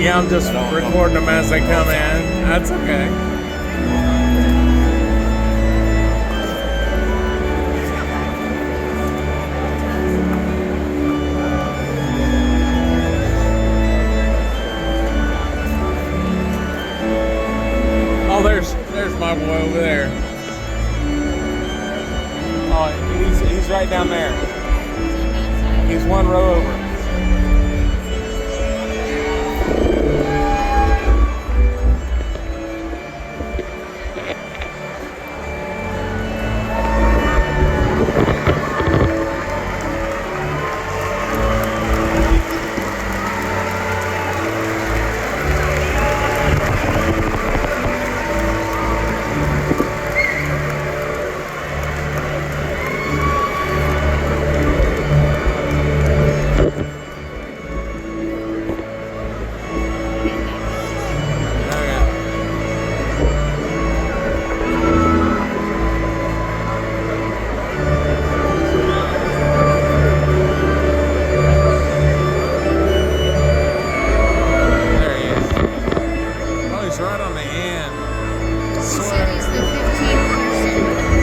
Yeah, I'm just recording them as they come in. That's okay. Oh, there's my boy over there. Oh, he's right down there. He's one row over. Right on the end. City's the 15%.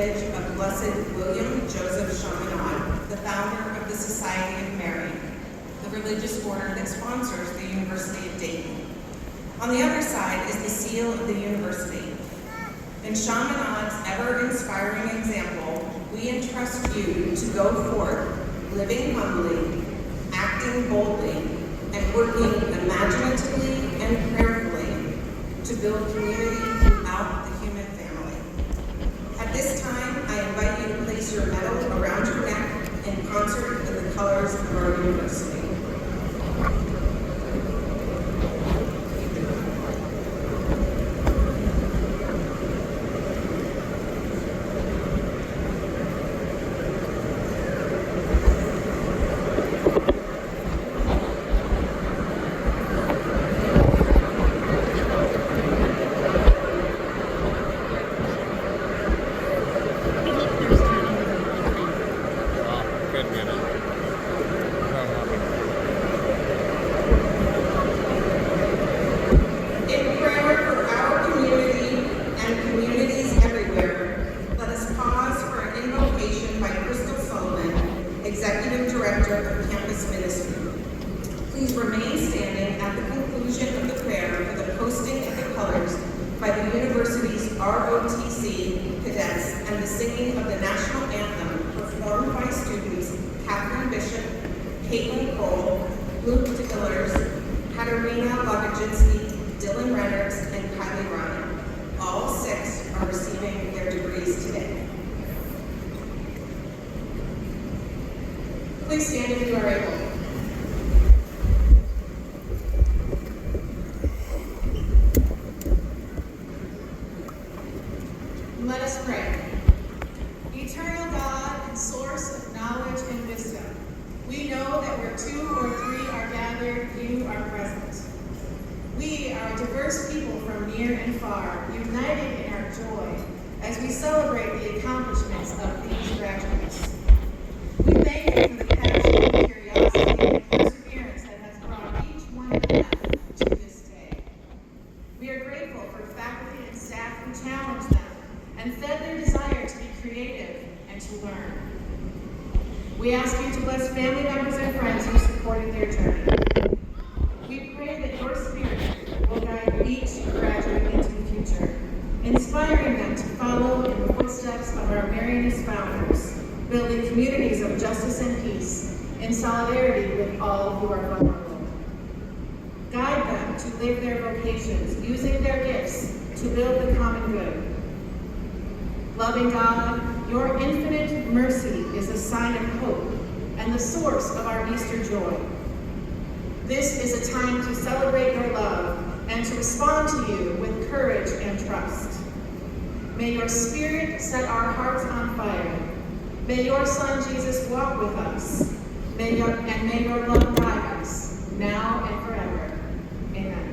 image of Blessed William Joseph Chaminade, the founder of the Society of Mary, the religious order that sponsors the University of Dayton. On the other side is the seal of the university. In Chaminade's ever-inspiring example, we entrust you to go forth, living humbly, acting boldly, and working imaginatively and prayerfully to build community throughout the human family. At this time, I invite you to place your medal around your neck in concert with the colors of our university. Executive Director of Campus Ministry. Please remain standing at the conclusion of the prayer for the posting of the colors by the university's ROTC cadets and the singing of the national anthem performed by students Catherine Bishop, Caitlin Cole, Luke DeHillers, Katarina Logojinsky, Dylan Reynolds, and Kylie Ryan. All 6 are receiving their degrees today. Please stand if you are able. Let us pray. Eternal God and source of knowledge and wisdom, we know that where 2 or 3 are gathered, you are present. We are a diverse people from near and far, united in our joy as we celebrate the accomplishments of these graduates. We thank you for the passion, curiosity, and perseverance that has brought each one of them to this day. We are grateful for faculty and staff who challenged them and fed their desire to be creative and to learn. We ask you to bless family members and friends who supported their journey. We pray that your spirit will guide each graduate into the future, inspiring them to follow in the footsteps of our Marianist founders, building communities of justice and peace in solidarity with all who are vulnerable. Guide them to live their vocations, using their gifts to build the common good. Loving God, your infinite mercy is a sign of hope and the source of our Easter joy. This is a time to celebrate your love and to respond to you with courage and trust. May your spirit set our hearts on fire. May your Son Jesus walk with us. May your love guide us, now and forever. Amen.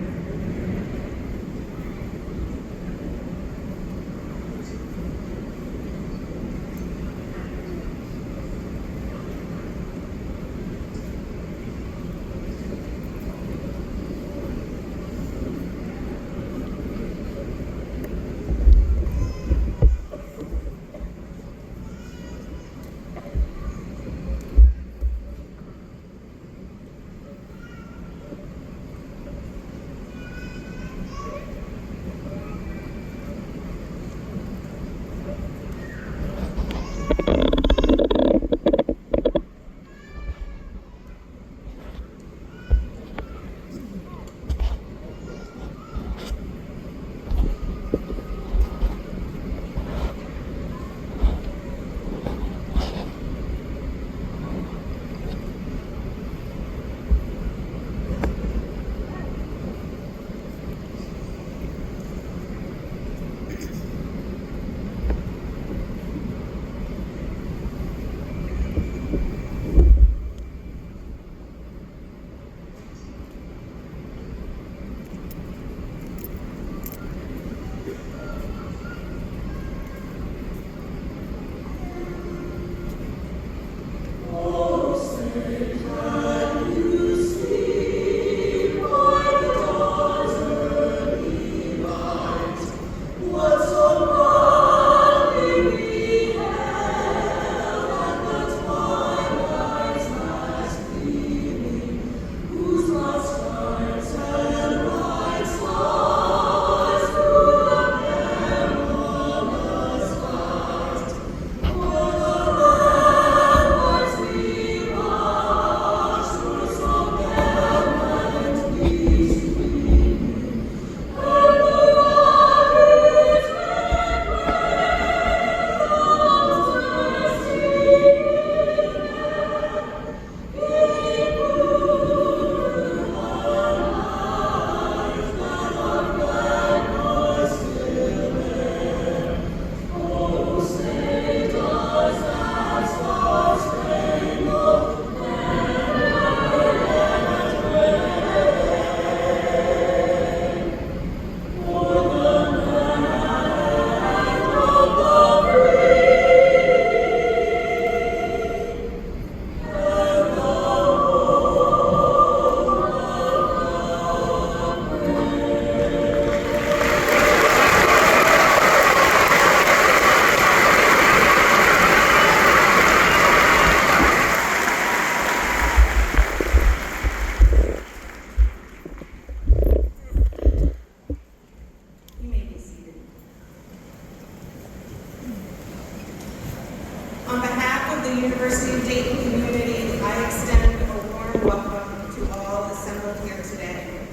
the University of Dayton community, I extend a warm welcome to all assembled here today.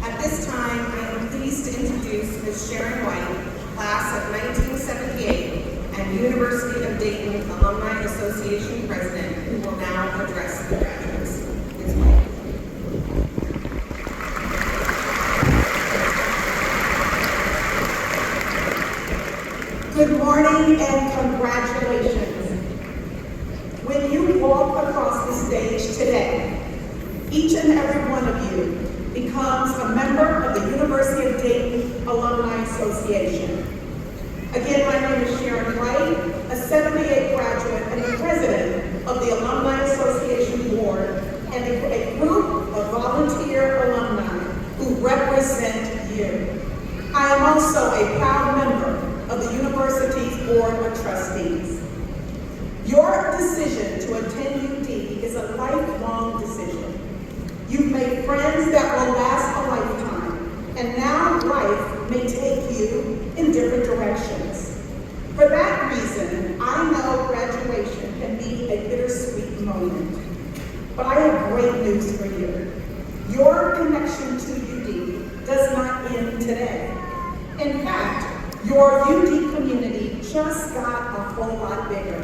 At this time, I am pleased to introduce Ms. Sharon White, class of 1978, and University of Dayton Alumni Association President, who will now address the graduates. Ms. White. Good morning and congratulations. When you walk across the stage today, each and every one of you becomes a member of the University of Dayton Alumni Association. Again, my name is Sharon White, a 78 graduate and the president of the Alumni Association Board and a group of volunteer alumni who represent you. I am also a proud member of the university's Board of Trustees. Your decision to attend UD is a lifelong decision. You've made friends that will last a lifetime, and now life may take you in different directions. For that reason, I know graduation can be a bittersweet moment. But I have great news for you. Your connection to UD does not end today. In fact, your UD community just got a whole lot bigger.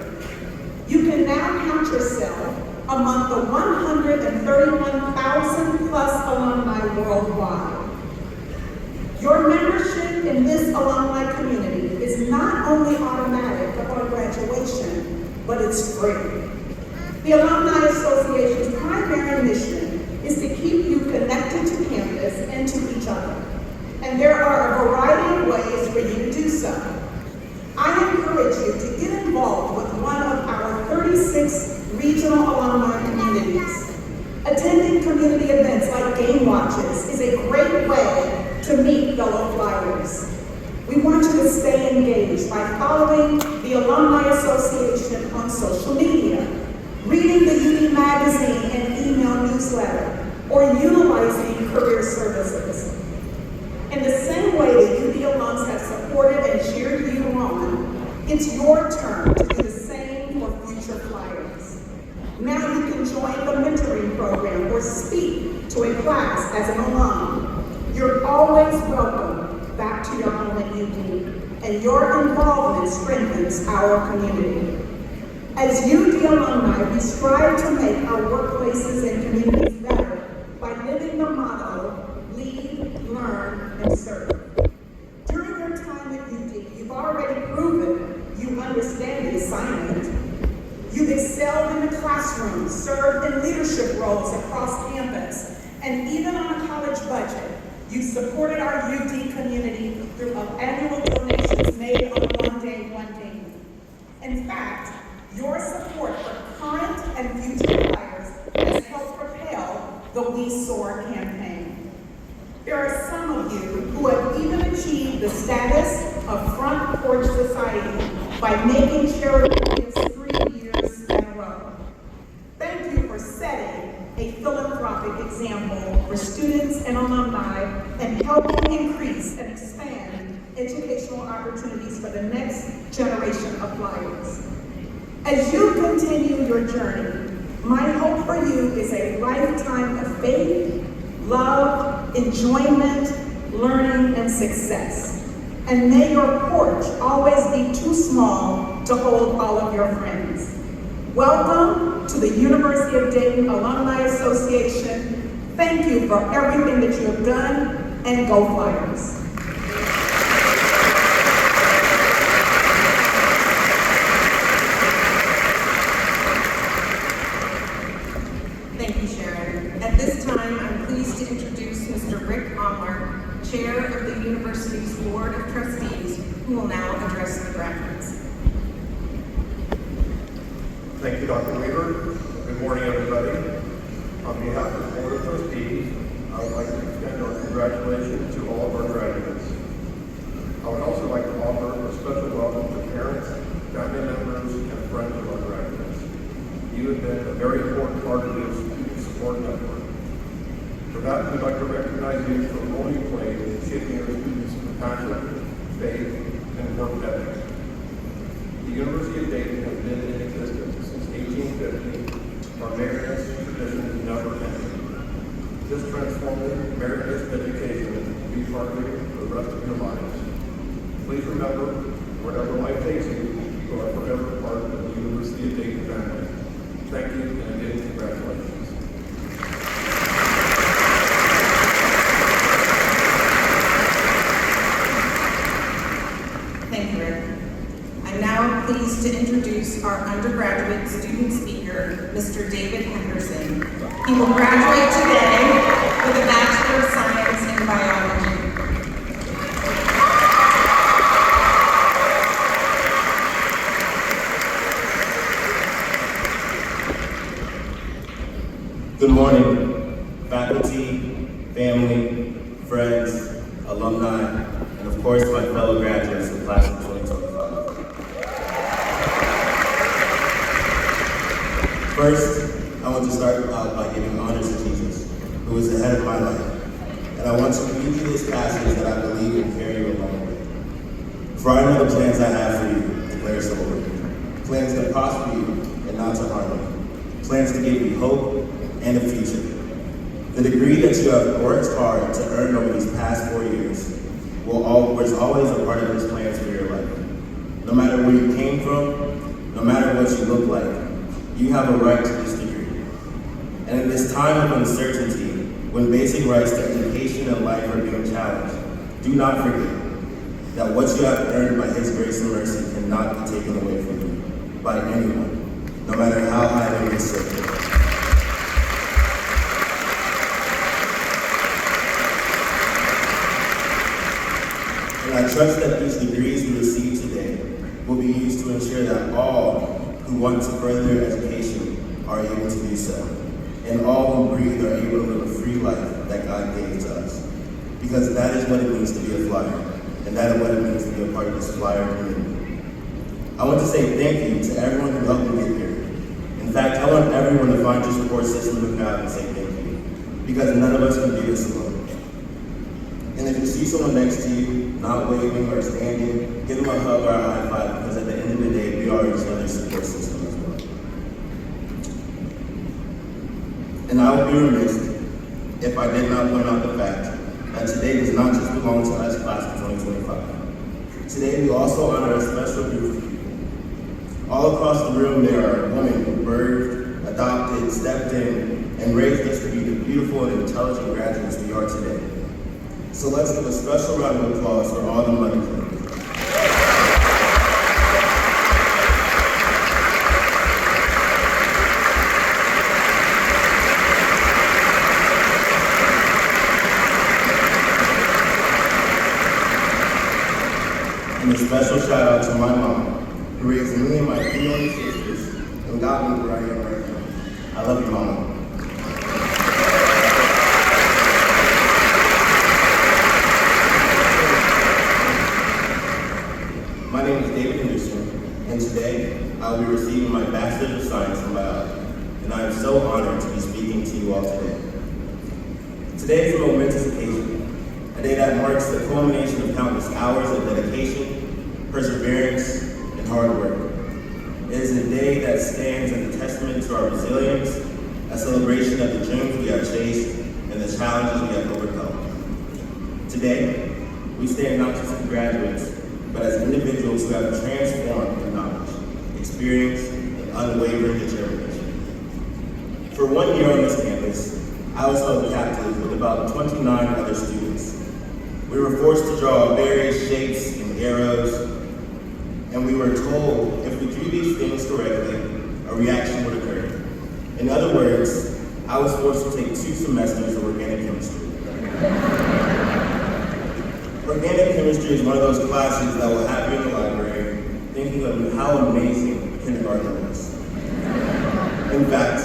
You can now count yourself among the 131,000 plus alumni worldwide. Your membership in this alumni community is not only automatic upon graduation, but it's free. The Alumni Association's primary mission is to keep you connected to campus and to each other. And there are a variety of ways for you to do so. I encourage you to get involved with one of our 36 regional alumni communities. Attending community events like Game Watches is a great way to meet fellow flyers. We want you to stay engaged by following the Alumni Association on social media, reading the UD Magazine and email newsletter, or utilizing career services. In the same way the UD alums have supported and cheered you on, it's your turn to do the same for future flyers. Now you can join the mentoring program or speak to a class as an alum. You're always welcome back to your home at UD, and your involvement strengthens our community. As UD alumni, we strive to make our workplaces and communities better by living the motto, lead, learn, and serve. During your time at UD, you've already proven you understand the assignment. You've excelled in the classroom, served in leadership roles across campus, and even on a college budget, you've supported our UD community through annual donations made on One Day, One Game. In fact, your support for current and future flyers has helped propel the We Soar campaign. There are some of you who have even achieved the status of Front Porch Society by making charitable gifts 3 years in a row. Thank you for setting a philanthropic example for students and alumni and helping increase and expand educational opportunities for the next generation of flyers. As you continue your journey, my hope for you is a lifetime of faith, love, enjoyment, learning, and success. And may your porch always be too small to hold all of your friends. Welcome to the University of Dayton Alumni Association. Thank you for everything that you have done, and go Flyers. Thank you, Sharon. At this time, I'm pleased to introduce Mr. Rick Omler, Chair of the University's Board of Trustees, who will now address the graduates. Thank you, Dr. Weaver. Good morning, everybody. On behalf of the Board of Trustees, I would like to extend our congratulations to all of our graduates. I would also like to offer a special welcome to parents, family members, and friends of our graduates. You have been a very important part of this student support network. For that, we'd like to recognize you for the role you played in shaping our students' compassion, faith, and work ethic. The University of Dayton has been in existence 2050, our Marian's tradition never ended. This transformative merit-based education will be part of you for the rest of your lives. Please remember, wherever life takes you, you are forever part of the University of Dayton family. Thank you, and again, congratulations. Thank you, Rick. I'm now pleased to introduce our undergraduate student speaker, Mr. David Henderson. He will graduate today with a Bachelor of Science in Biology. Good morning, faculty, family, friends, alumni, and of course my fellow graduates of class of 2025. First, I want to start out by giving honors to Jesus, who is the head of my life, and I want to read you this passage that I believe will carry you a long way. For I know the plans I have for you, declares the Lord, plans to prosper you and not to harm you, plans to give you hope and a future. The degree that you have worked hard to earn over these past 4 years was always a part of His plans for your life. No matter where you came from, no matter what you look like, you have a right to this degree. And in this time of uncertainty, when basic rights to education and life are being challenged, do not forget that what you have earned by His grace and mercy cannot be taken away from you by anyone, no matter how high they may sit. And I trust that these degrees we receive today will be used to ensure that all who want to further their education are able to do so, and all who breathe are able to live a free life that God gave to us. Because that is what it means to be a flyer, and that is what it means to be a part of this flyer community. I want to say thank you to everyone who helped me get here. In fact, I want everyone to find your support system with God and say thank you, because none of us can do this alone. And if you see someone next to you, not waving or standing, give them a hug or a high five, because at the end of the day, we are each other's support system as well. And I would be remiss if I did not point out the fact that today does not just belong to us, class of 2025. Today, we also honor a special group of people. All across the room, there are women who birthed, adopted, stepped in, and raised us to be the beautiful and intelligent graduates we are today. So let's give a special round of applause for all the money people. And a special shout out to my mom, who raised me and my 3 older sisters and got me where I am right now. I love you, Mama. My name is David Henderson, and today I will be receiving my Bachelor's of Science in Biology, and I am so honored to be speaking to you all today. Today is a momentous occasion, a day that marks the culmination of countless hours of dedication, perseverance, and hard work. It is a day that stands as a testament to our resilience, a celebration of the dreams we have chased, and the challenges we have overcome. Today, we stand not just as graduates, but as individuals who have transformed in knowledge, experience, and unwavering determination. For 1 year on this campus, I was held captive with about 29 other students. We were forced to draw various shapes and arrows, and we were told if we drew these things correctly, a reaction would occur. In other words, I was forced to take 2 semesters of organic chemistry. Organic chemistry is one of those classes that will have you in the library thinking of how amazing kindergarten was. In fact,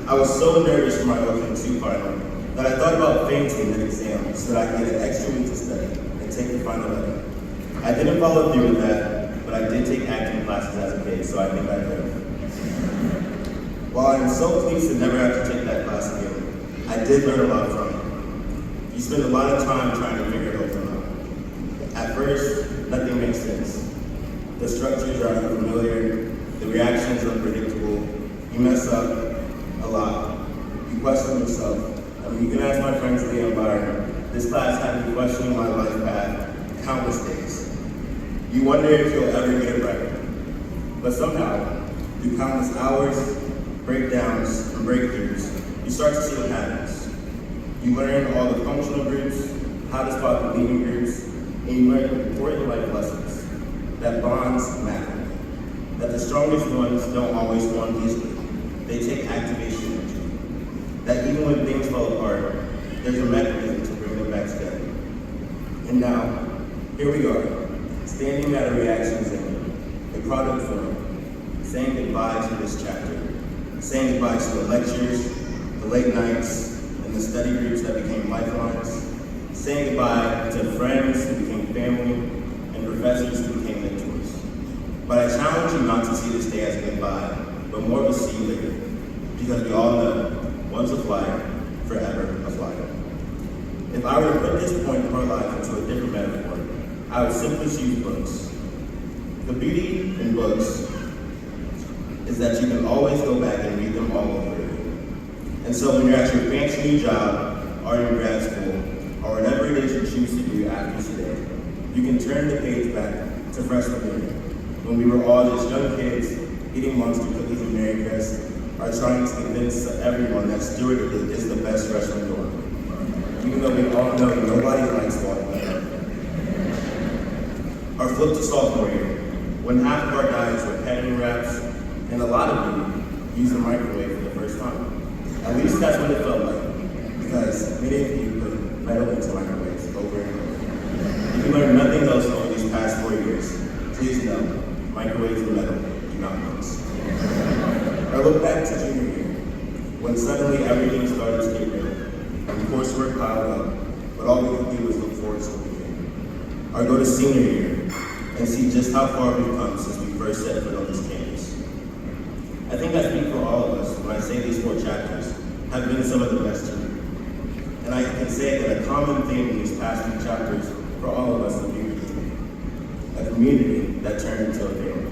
I was so nervous for my OChem 2 final that I thought about fainting the exam so that I could get an extra week to study and take the final letter. I didn't follow through with that, but I did take acting classes as a kid, so I think I could have. While I am so pleased to never have to take that class again, I did learn a lot from it. You spend a lot of time trying to figure it out. At first, nothing makes sense. The structures are unfamiliar, the reactions are unpredictable, You mess up a lot. You question yourself. I mean, you can ask my friends Leah and Byron. This class had me questioning my life path countless days. You wonder if you'll ever get it right. But somehow, through countless hours, breakdowns, and breakthroughs, you start to see the patterns. You learn all the functional groups, how to spot the leading groups, and you learn important life lessons, that bonds matter, that the strongest ones don't always bond easily. They take activation energy, that even when things fall apart, there's a mechanism to bring them back together. And now, here we are, standing at a reaction zone, a product form, saying goodbye to this chapter, saying goodbye to the lectures, the late nights, and the study groups that became lifelines, saying goodbye to friends who became family, and professors who became mentors. But I challenge you not to see this day as a goodbye, but more of a see you later, because we all know, once a flyer, forever a flyer. If I were to put this point of our life into a different metaphor, I would simply choose books. The beauty in books is that you can always go back and read them all over again. And so when you're at your fancy new job, or in grad school, or whatever it is you choose to do after today, you can turn the page back to freshman year, when we were all just young kids eating monster cookies and Mary Crest, or trying to convince everyone that Stewart is the best freshman dorm. Even though we all know nobody likes walking in. Or flip to sophomore year, when half of our diets were petting wraps, and a lot of you used the microwave for the first time. At least that's what it felt like, because many of you put metal into microwaves over and over. If you learned nothing else over these past 4 years, please know, microwaves and metal do not mix. Or look back to junior year, when suddenly everything started to get real, and coursework piled up, but all we could do was look forward to the weekend. Or go to senior year, and see just how far we've come since we first set foot on this campus. I think I speak for all of us when I say these 4 chapters have been some of the best to me. And I can say that a common theme in these past few chapters for all of us is a community that turned into a family.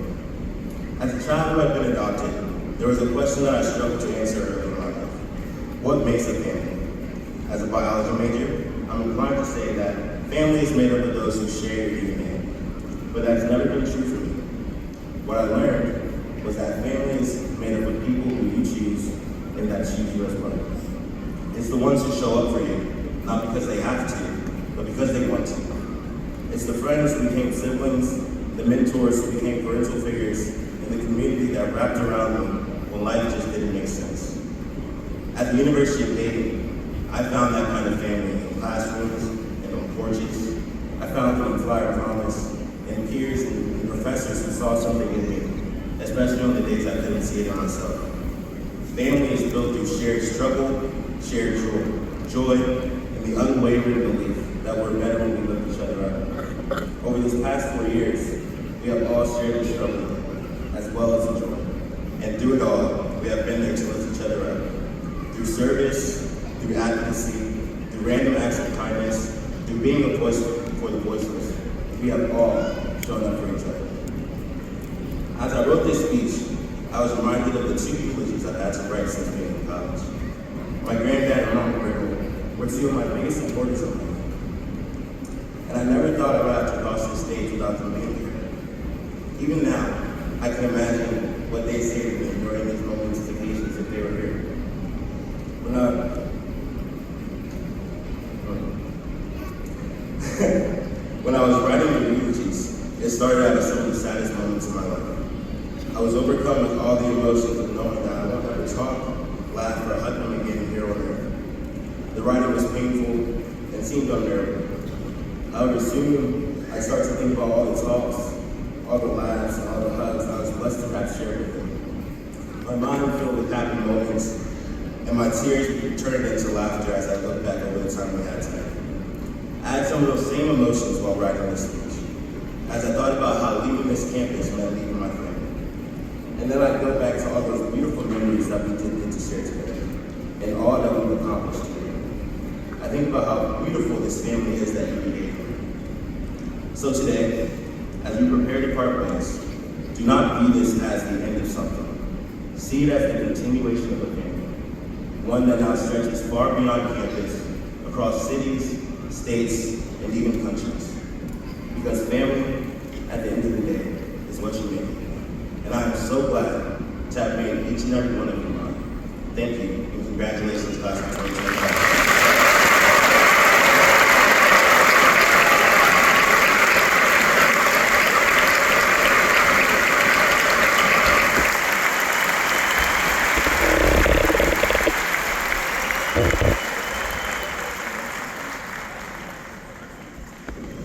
As a child who had been adopted, there was a question that I struggled to answer early in my life. What makes a family? As a biology major, I'm inclined to say that family is made up of those who share your DNA. But that's never been true for me. What I learned was that family is made up of people who you choose and that choose you as well. It's the ones who show up for you, not because they have to, but because they want to. It's the friends who became siblings, the mentors who became parental figures, and the community that wrapped around me when life just didn't make sense. At the University of Dayton, I found that kind of family in classrooms and on porches. I found it in flyer promise, and peers and professors who saw something in me, especially on the days I couldn't see it in myself. Family is built through shared struggle, shared joy, and the unwavering belief that we're better when we lift each other up. Over these past 4 years, we have all shared the struggle as well as the joy. And through it all, we have been there to lift each other up. Through service, through advocacy, through random acts of kindness, through being a voice for the voiceless, we have all shown up for each other. As I wrote this speech, I was reminded of the 2 eulogies I've had to write since being in college. My granddad and Mama Riddle were 2 of my biggest supporters of life. And I never thought I would have to cross this stage without them being here. Even now, I can imagine what they say to me during these moments of occasions if they were here. When I was writing the eulogies, it started out as some of the saddest moments in my life. I was overcome with all the emotions of knowing that I won't ever talk, laugh, or hug them again here on earth. The writing was painful and seemed unbearable. However, soon I started to think about all the talks, all the laughs, and all the hugs I was blessed to have shared with them. My mind filled with happy moments, and my tears turned into laughter as I look back over the time we had together. I had some of those same emotions while writing this speech, as I thought about how leaving this campus meant leaving my family. And then I go back to all those beautiful memories that we did get to share together, and all that we've accomplished together. I think about how beautiful this family is that you created. So today, as we prepare to part ways, do not view this as the end of something. See it as the continuation of a family, one that now stretches far beyond campus, across cities, states, and even countries. Because family, at the end of the day, is what you make. And I am so glad to have made each and every one of you mine. Thank you, and congratulations, class of 2025.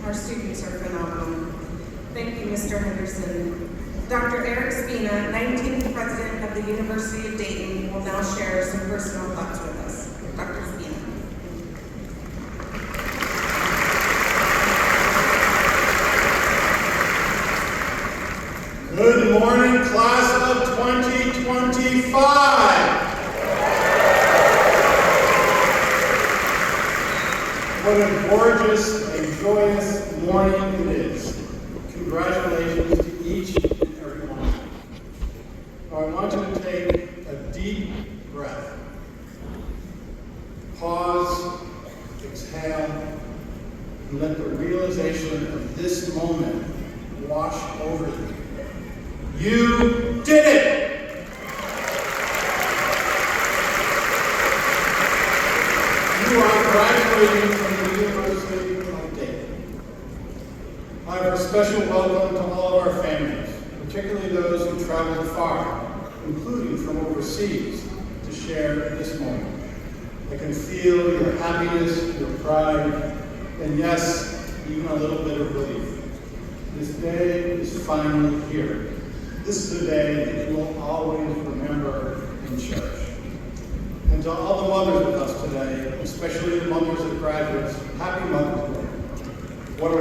Our students are phenomenal. Thank you, Mr. Henderson. Dr. Eric Spina, 19th President of the University of Dayton, will now share some personal thoughts with us. Dr. Spina. Good morning, class of 2025. What a gorgeous and joyous morning it is. Congratulations to each and every one of you. Now, I want you to take a deep breath. Pause, exhale, and let the realization of this moment wash over you. You did it! You are graduating from the University of Dayton. I have a special welcome to all of our families, particularly those who traveled far, including from overseas, to share this moment. I can feel your happiness, your pride, and yes, even a little bit of relief. This day is finally here. This is a day that you will always remember and cherish. And to all the mothers with us today, especially the mothers of graduates, happy Mother's Day. What a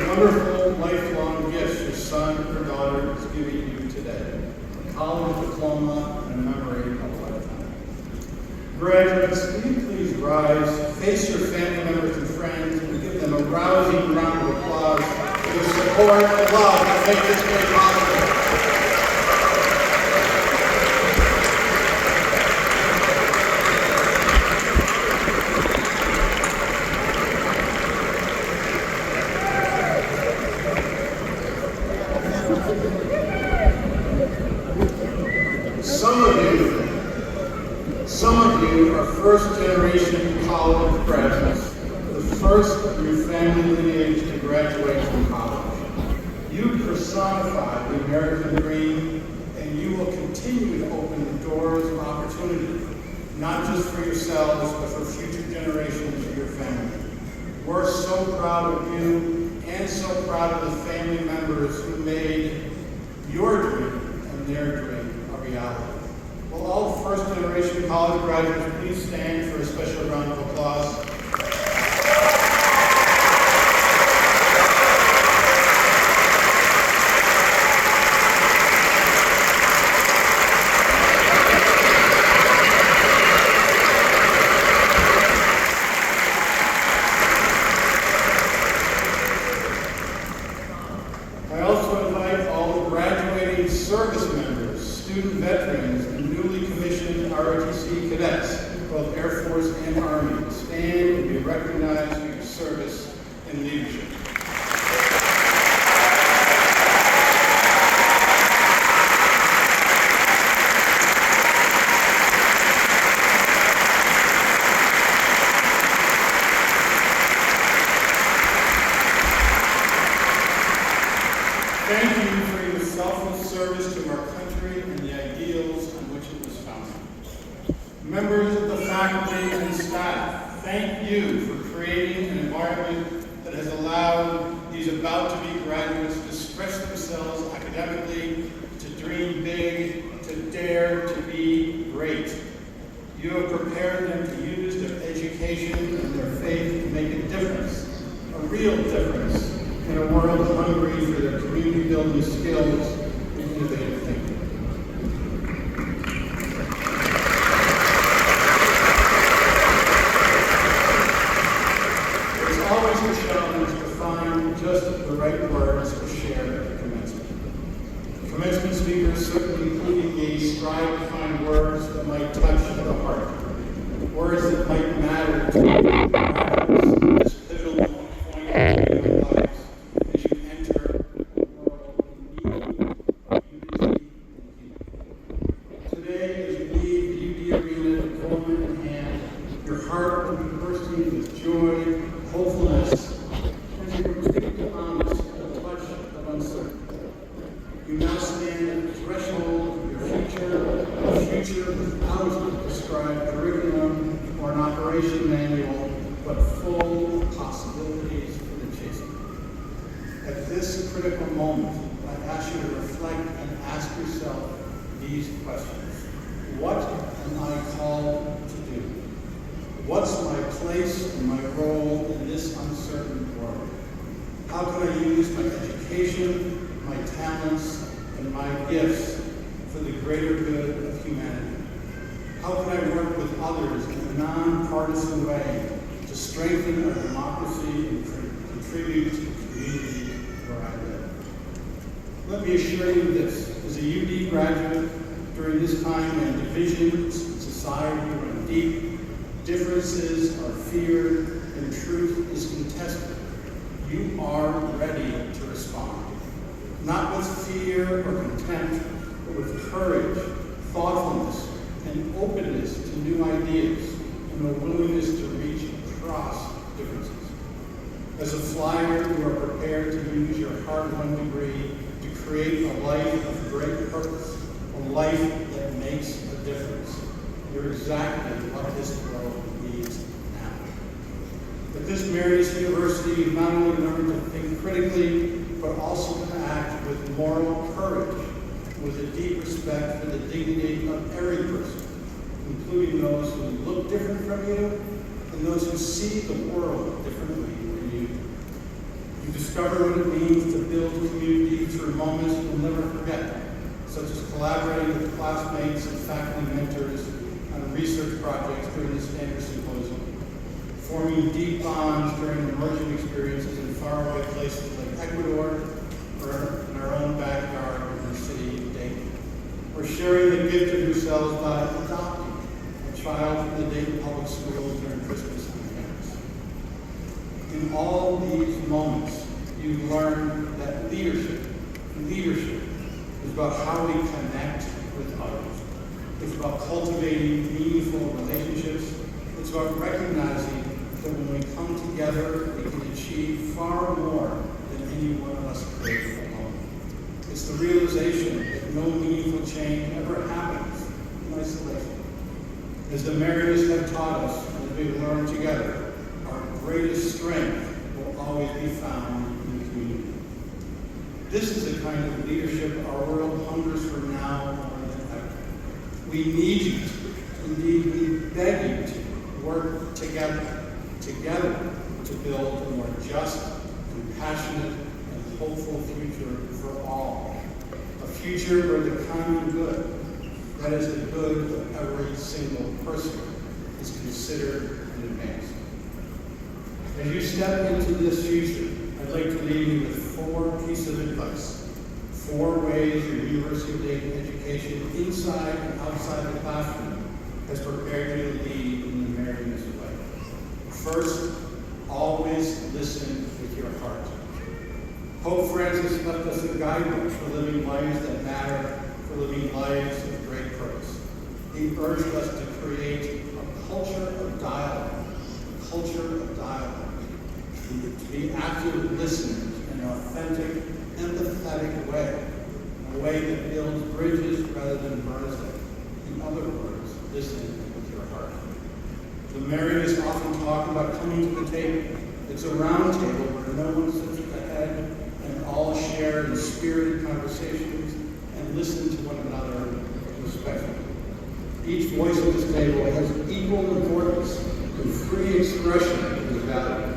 wonderful lifelong gift your son or daughter is giving you today. A college diploma and a memory of a lifetime. Graduates, will you please rise, face your family members and friends, and give them a rousing round of applause for the support and love that make this day possible. Some of you are first-generation college graduates, the first of your family lineage to graduate from college. You personify the American dream, and you will continue to open the doors of opportunity, not just for yourselves, but for future generations of your family. We're so proud of you, and so proud of the family members who made your dream and their dream a reality. Will all first-generation college graduates please stand for a special round of applause? I also invite all the graduating service members, student veterans, and newly commissioned ROTC cadets, both Air Force and Army, to stand and be recognized for your service and leadership. Thank you for your selfless service to our country and the ideals on which it was founded. Members of the faculty and staff, thank you for creating an environment that has allowed these about-to-be graduates to stretch themselves academically, to dream big, to dare to be great. You have prepared them to use their education and their faith to make a difference, a real difference, in a world hungry for their community-building skills and innovative thinking. It's always a challenge to find right words to share at the commencement. Commencement speakers, certainly including me, strive to find words that might touch the heart, words that might matter to you. This pivotal point in your lives as you enter a world in need of unity and healing. Today, as you leave the UD Arena, diploma in hand, your heart will be bursting with joy, hopefulness, and you're completely honest at the touch of uncertainty. You now stand at the threshold of your future, a future without a prescribed curriculum or an operation manual, but full of possibilities for the chasing. At this critical moment, I ask you to reflect and ask yourself these questions. What am I called to do? What's my place and my role in this uncertain world? How can I use my education, my talents, and my gifts for the greater good of humanity? How can I work with others in a non-partisan way to strengthen our democracy and contribute to the community where I live? Let me assure you this, as a UD graduate, during this time when divisions in society run deep, differences are feared, and truth is contested, you are ready to respond. Not with fear or contempt, but with courage, thoughtfulness, and openness to new ideas, and a willingness to reach across differences. As a flyer, you are prepared to use your hard-won degree to create a life of great purpose, a life that makes a difference. You're exactly what this world needs now. At this Marius University, you not only learn to think critically, but also to act with moral courage, with a deep respect for the dignity of every person, including those who look different from you and those who see the world differently than you. You discover what it means to build community through moments you'll never forget, such as collaborating with classmates and faculty mentors on research projects during the Stanford Symposium, forming deep bonds during emerging experiences in faraway places like Ecuador or in our own backyard in the city of Dayton, or sharing the gift of yourselves by adopting a child from the Dayton Public Schools during Christmas on campus. In all these moments, you learn that leadership is about how we connect with others. It's about cultivating meaningful relationships. It's about recognizing that when we come together, we can achieve far more than any one of us could alone. It's the realization that no meaningful change ever happens in isolation. As the Marius have taught us, as we learn together, our greatest strength will always be found in the community. This is the kind of leadership our world hungers for now more than ever. We need you to, indeed we beg you to work together to build a more just, compassionate, and hopeful future for all. A future where the common good, that is the good of every single person, is considered and advanced. As you step into this future, I'd like to leave you with 4 pieces of advice, 4 ways your University of Dayton education inside and outside the classroom has prepared you to lead in the Marius way. First, always listen with your heart. Pope Francis left us a guidebook for living lives that matter, for living lives of great purpose. He urged us to create a culture of dialogue, to be active listeners in an authentic, empathetic way, in a way that builds bridges rather than burns them. In other words, listen with your heart. The Marius often talk about coming to the table. It's a round table where no one sits at the head and all share in spirited conversations and listen to one another respectfully. Each voice at this table has equal importance and free expression of his value.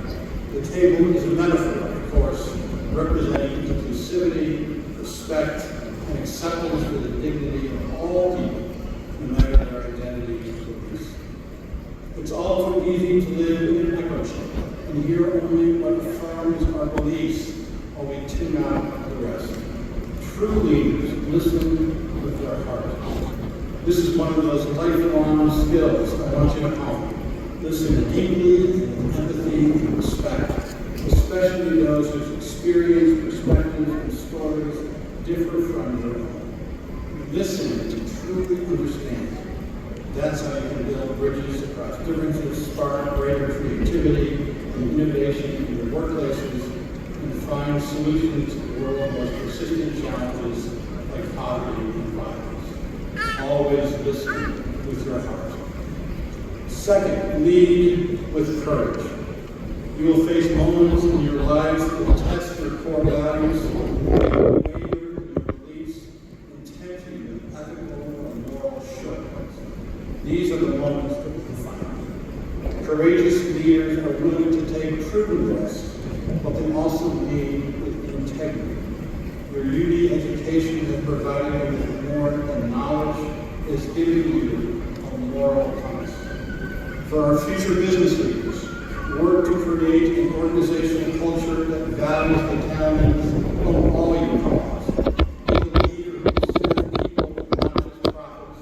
The table is a metaphor, of course, representing inclusivity, respect, and acceptance for the dignity of all people, no matter their identity or beliefs. It's all too easy to live in an echo chamber and hear only what affirms our beliefs while we tune out the rest. True leaders listen with their heart. This is one of those lifelong skills I want you to hone. Listen deeply with empathy and respect, especially those whose experience, perspectives, and stories differ from your own. Listen to truly understand. That's how you can build bridges across differences, spark greater creativity and innovation in your workplaces, and find solutions to the world's most persistent challenges like poverty and violence. Always listen with your heart. Second, lead with courage. You will face moments in your lives that test your core values, waver in your beliefs, and tempt you with ethical or moral shortcuts. These are the moments that we find. Courageous leaders are willing to take prudent risks, but they also lead with integrity. Your UD education has provided you with more than knowledge, it has given you a moral compass. For our future business leaders, work to create an organizational culture that values the talents of all your colleagues. Be a leader who serves people, not just profits,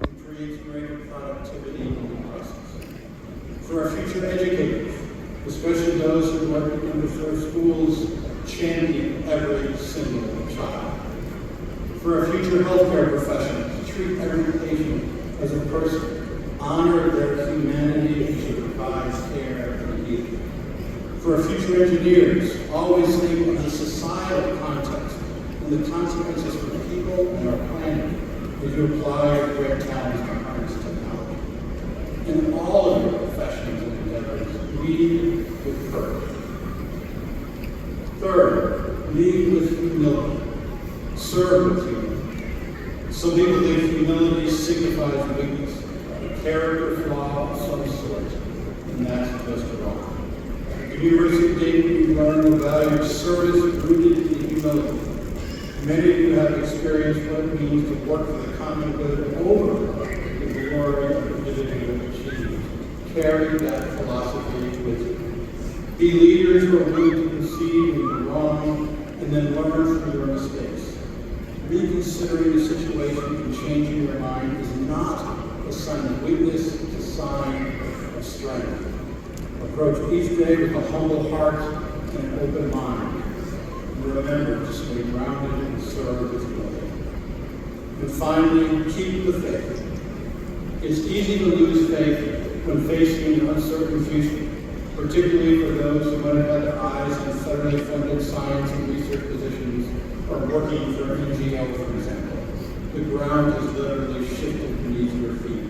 and creates greater productivity in the process. For our future educators, especially those who work in underserved schools, champion every single child. For our future healthcare professionals, treat every patient as a person. Honor their humanity and to provide care and healing. For our future engineers, always think of the societal context and the consequences for people and our planet as you apply your great talents to harness technology. In all of your professions and endeavors, lead with courage. Third, lead with humility. Serve with humility. Some people think humility signifies weakness. Character flaw of some sort, and that's just wrong. At the University of Dayton, we learn the value of service rooted in humility. Many of you have experienced what it means to work for the common good over the glory of individual achievement. Carry that philosophy with you. Be leaders who are willing to concede when you're wrong and then learn from your mistakes. Reconsidering the situation and changing your mind is not a sign of weakness, it's a sign of strength. Approach each day with a humble heart and an open mind. And remember to stay grounded and serve with humility. And finally, keep the faith. It's easy to lose faith when facing an uncertain future, particularly for those who might have had their eyes on federally funded science and research positions or working for an NGO, for example. The ground has literally shifted beneath your feet.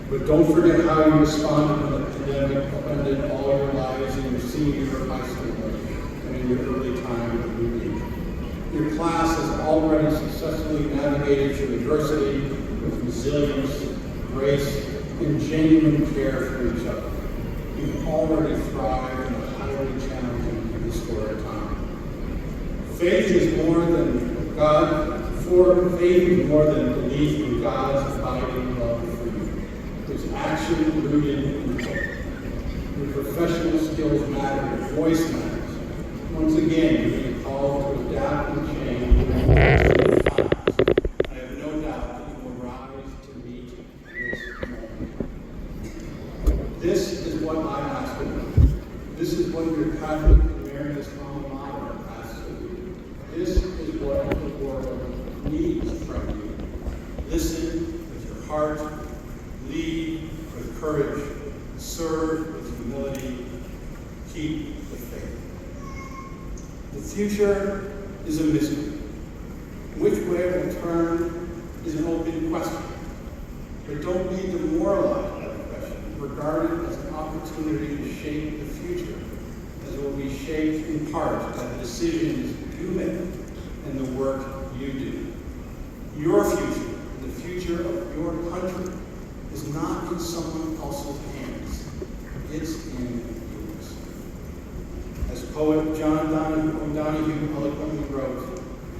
But don't forget how you responded when the pandemic upended all your lives in your senior year of high school and in your early time of UD. Your class has already successfully navigated through adversity with resilience, grace, and genuine care for each other. You've already thrived in a highly challenging and historic time. Faith is more than God. Faith is more than belief in God's abiding love for you. It's action rooted in hope. Your professional skills matter. Your voice matters. Once again, you're being called to adapt and change. I have no doubt that you will rise to meet this moment. This is what I'm asking you. This is what your Catholic Emeritus alma mater asks of you. This is what the world needs from you. Listen with your heart, lead with courage, serve with humility, keep the faith. The future is a mystery. Which way it will turn is an open question. But don't be demoralized by the question. Regard it as an opportunity to shape the future, as it will be shaped in part by the decisions you make and the work you do. Your future, the future of your country, is not in someone else's hands. It's in yours. As poet John O'Donohue eloquently wrote,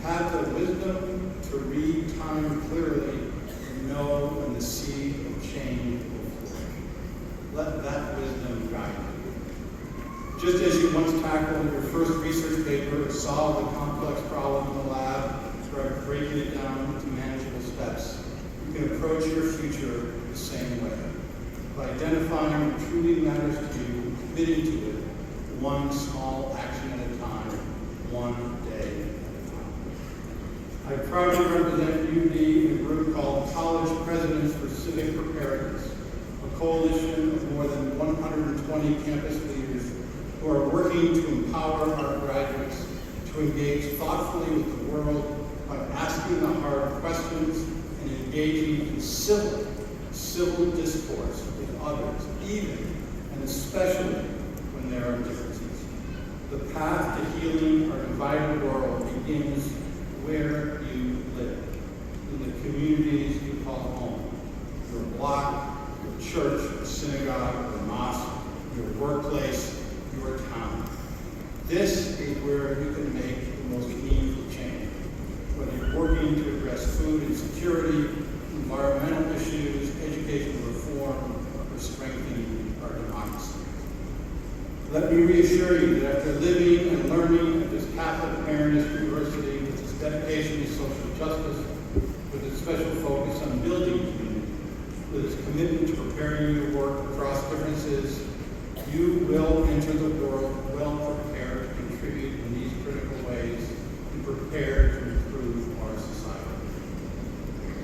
have the wisdom to read time clearly and know when the seed of change will flourish. Let that wisdom guide you. Just as you once tackled your first research paper and solved a complex problem in the lab, started breaking it down into manageable steps, you can approach your future the same way, by identifying what truly matters to you and committing to it one small action at a time, one day at a time. I proudly represent UD in a group called College Presidents for Civic Preparedness, a coalition of more than 120 campus leaders who are working to empower our graduates to engage thoughtfully with the world by asking the hard questions and engaging in civil discourse with others, even and especially when there are differences. The path to healing our divided world begins where you live, in the communities you call home, your block, your church, your synagogue, your mosque, your workplace, your town. This is where you can make the most meaningful change, whether you're working to address food insecurity, environmental issues, educational reform, or strengthening our democracy. Let me reassure you that after living and learning at this Catholic Marianist University with its dedication to social justice, with its special focus on building community, with its commitment to preparing you to work across differences, you will enter the world well prepared to contribute in these critical ways and prepared to improve our society.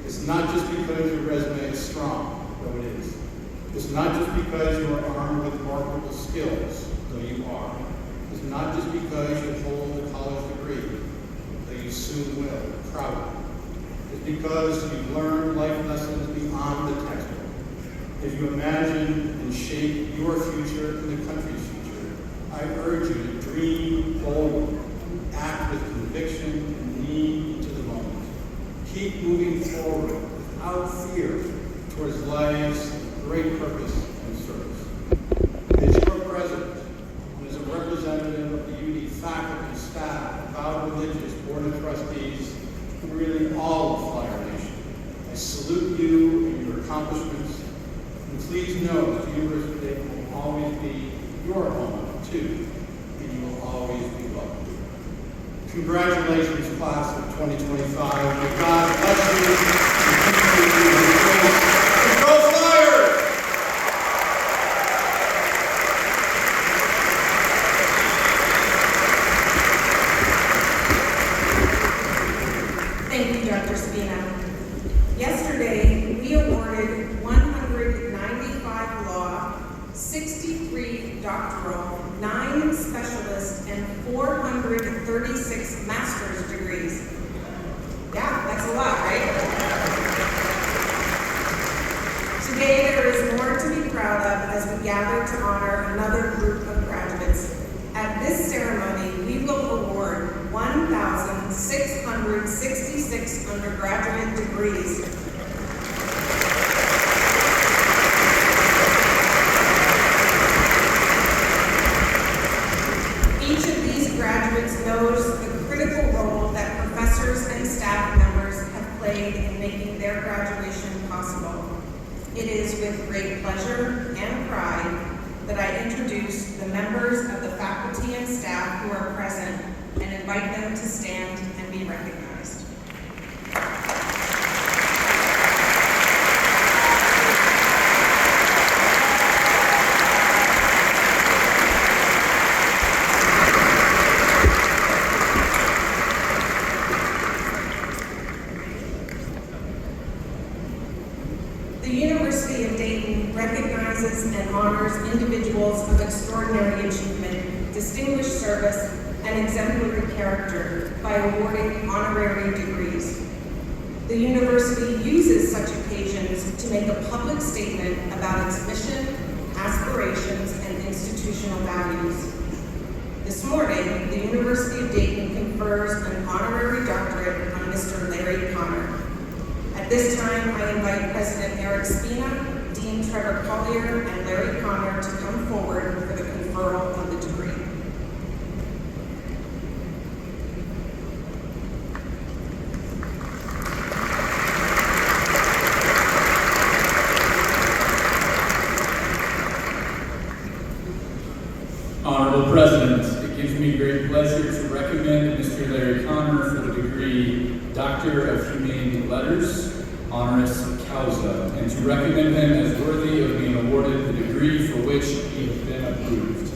It's not just because your resume is strong, though it is. It's not just because you are armed with remarkable skills, though you are. It's not just because you hold a college degree, though you soon will, proudly. It's because you've learned life lessons beyond the textbook. As you imagine and shape your future and the country's future, I urge you to dream boldly, act with conviction, and lean into the moment. Keep moving forward without fear towards life's great purpose and service. As your president, and as a representative of the UD faculty, staff, avowed religious, board of trustees, and really all of Flyer Nation, I salute you and your accomplishments. And please know that the University of Dayton will always be your home, too, and you will always be welcome. Congratulations, class of 2025. May God bless you and keep you in His grace. And go Flyers! Thank you, Dr. Spina. Yesterday, we awarded 195 law, 63 doctoral, 9 specialist, and 436 master's degrees. Yeah, that's a lot, right? Today, there is more to be proud of as we gather to honor another group of graduates. At this ceremony, we will award 1,666 undergraduate degrees. Each of these graduates knows the critical role that professors and staff members have played in making their graduation possible. It is with great pleasure and pride that I introduce the members of the faculty and staff who are present and invite them to stand and be recognized. The University of Dayton recognizes and honors individuals of extraordinary achievement, distinguished service, and exemplary character by awarding honorary degrees. The university uses such occasions to make a public statement about its mission, aspirations, and institutional values. This morning, the University of Dayton confers an honorary doctorate on Mr. Larry Connor. At this time, I invite President Eric Spina, Dean Trevor Collier, and Larry Connor to come forward for the conferral of the degree. Honorable President, it gives me great pleasure to recommend Mr. Larry Connor for the degree Doctor of Humane Letters, honoris causa, and to recommend him as worthy of being awarded the degree for which he has been approved.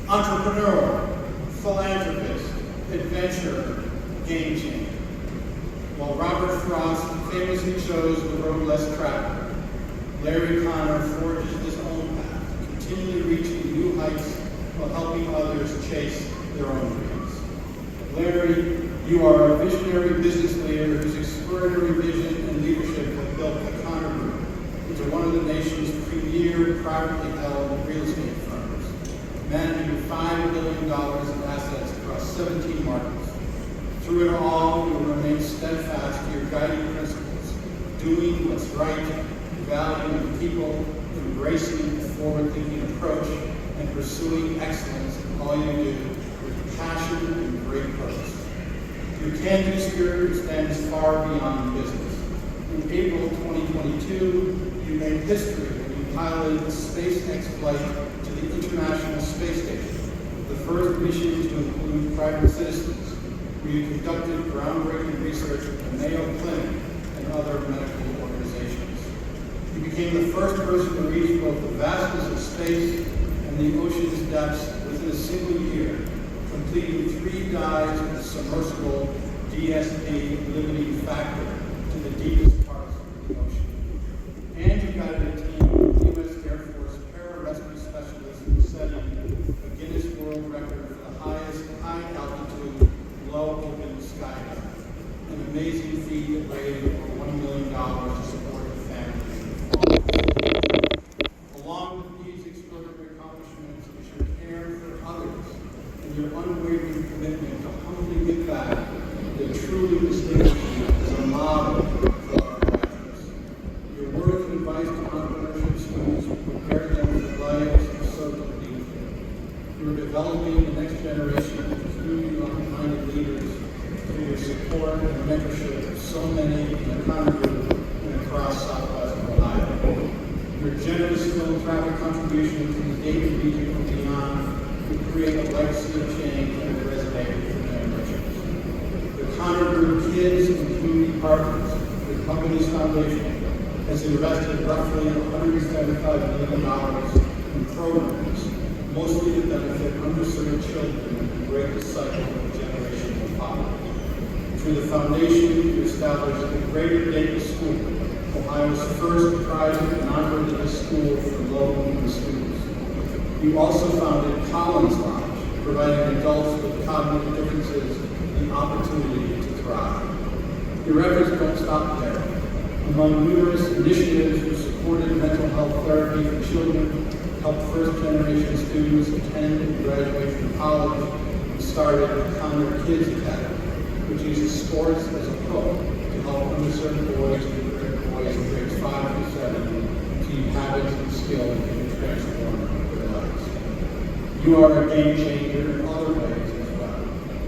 Entrepreneur, philanthropist, adventurer, game changer. While Robert Frost famously chose the road less traveled, Larry Connor forges his own path, continually reaching new heights while helping others chase their own dreams. Larry, you are a visionary business leader whose extraordinary vision and leadership have built the Connor Group into one of the nation's premier privately held real estate firms, managing $5 billion in assets across 17 markets. Through it all, you will remain steadfast to your guiding principles, doing what's right, valuing people, embracing a forward-thinking approach, and pursuing excellence in all you do with passion and great purpose. Your can-do spirit extends far beyond business. In April 2022, you made history when you piloted the SpaceX flight to the International Space Station, the first mission to include private citizens, where you conducted groundbreaking research at the Mayo Clinic and other medical organizations. You became the first person to reach both the vastness of space and the ocean's depths within a single year, completing 3 dives with the submersible DSP limiting factor to the deepest parts of the ocean. And you guided a team of U.S. Air Force pararescue specialists in setting a Guinness World Record for the highest high-altitude, low-open skydive, an amazing feat that raised over $1 million to support the families of the fallen. Along with these extraordinary accomplishments is your care for others and your unwavering commitment to humbly give back that truly distinguishes you as a model for our graduates. Your words and advice to entrepreneurship students will prepare them for lives of social leadership. You are developing the next generation of truly like-minded leaders through your support and mentorship of so many in the Connor Group and across Southwest Ohio. Your generous philanthropic contribution to the Dayton region and beyond will create a legacy of change that will resonate for generations. The Connor Group Kids and Community Partners, the company's foundation, has invested roughly $175 million in programs, mostly to benefit underserved children and break the cycle of generational poverty. Through the foundation, you established the Greater Dayton School, Ohio's first private non-religious school for low-income students. You also founded Collins Lodge, providing adults with cognitive differences the opportunity to thrive. Your efforts don't stop there. Among numerous initiatives, you supported mental health therapy for children, helped first-generation students attend and graduate from college, and started the Connor Kids Academy, which uses sports as a hook to help underserved boys and boys in grades 5 through 7 achieve habits and skills that can transform their lives. You are a game changer in other ways as well.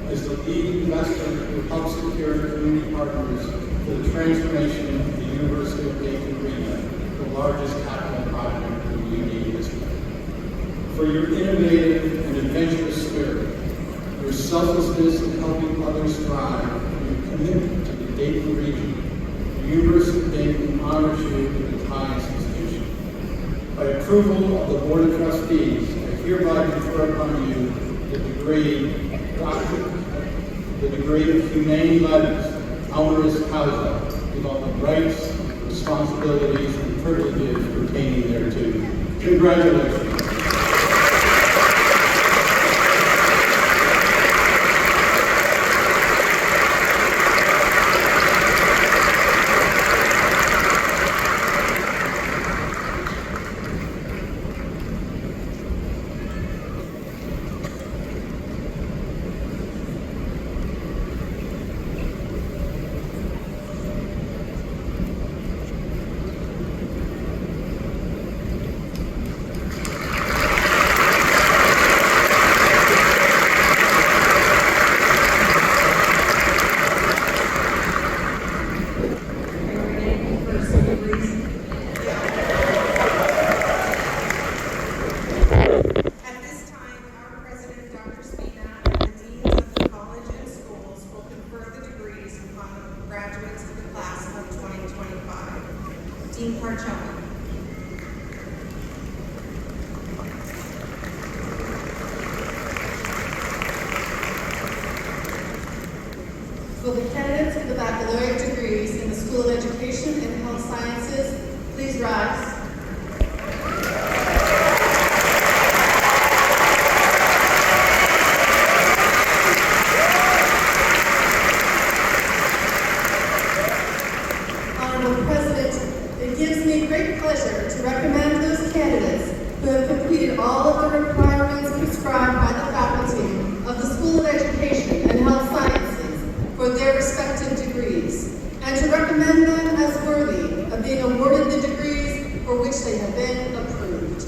As the lead investor who helps secure community partners for the transformation of the University of Dayton Arena, the largest capital project in UD history. For your innovative and adventurous spirit, your selflessness in helping others thrive, and your commitment to the Dayton region, the University of Dayton honors you with its highest distinction. By approval of the Board of Trustees, I hereby confer upon you the degree of Humane Letters, honoris causa, with all the rights, responsibilities, and privileges pertaining thereto. Congratulations. meet all of the requirements prescribed by the faculty of the School of Education and Health Sciences for their respective degrees, and to recommend them as worthy of being awarded the degrees for which they have been approved.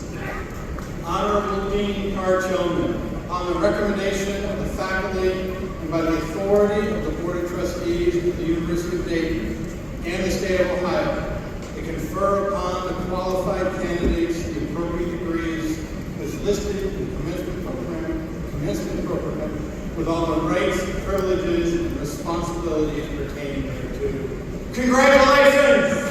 Honorable Dean Carr Chilman, on the recommendation of the faculty and by the authority of the Board of Trustees of the University of Dayton and the State of Ohio, to confer upon the qualified candidates the appropriate degrees as listed in the commencement program with all the rights, privileges, and responsibilities pertaining thereto. Congratulations!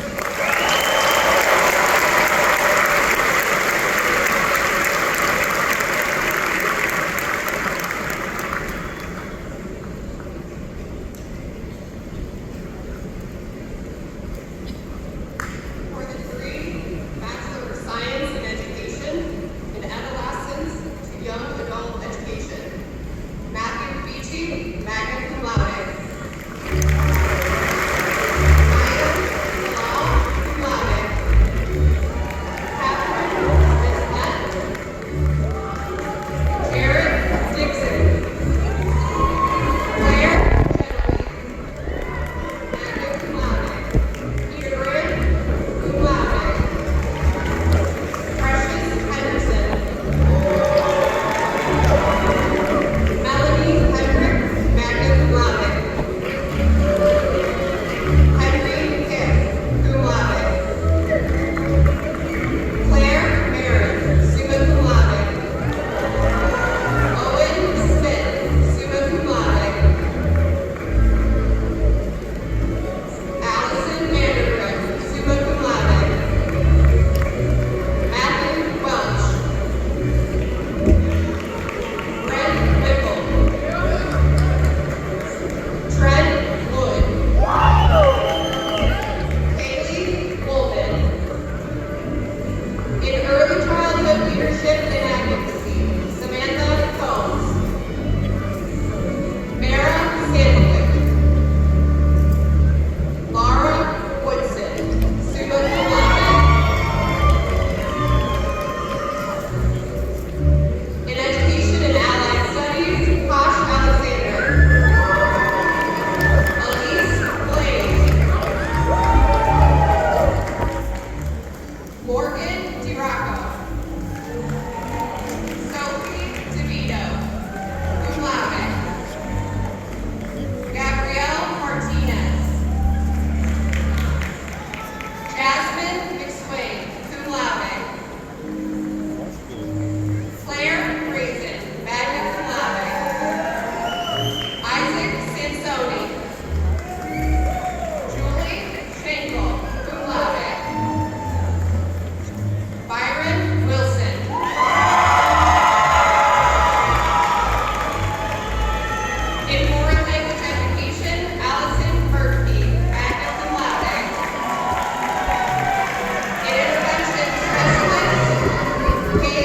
For the degree Bachelor of Science in Education in Adolescence to Young Adult Education, Matthew Beachy, magna cum laude. Maya Bilal, cum laude. Catherine Bisnet. Jared Dixon. Claire Chenoweth, magna cum laude. Peter Grant, cum laude. Precious Henderson. Melanie Hendrick, magna cum laude. Henry Kiff, cum laude. Claire Merritt, summa cum laude. Owen Smith, summa cum laude. Allison Vandergriff, summa cum laude. Matthew Welch. Brent Whipple. Trent Wood. Haley Wolman. In early childhood leadership and advocacy, Samantha Combs. Mara Sandwick. Laura Woodson, summa cum laude. In Education and Allied Studies, Posh Alexander. Elise Blaine. Morgan DiRocco. Sophie DeVito, cum laude. Gabrielle Martinez. Jasmine McSwain, cum laude. Claire Grayson, magna cum laude. Isaac Sansoni. Julie Schenkel, cum laude. Byron Wilson. In foreign language education, Allison Murphy, magna cum laude. In intervention specialist, Kayla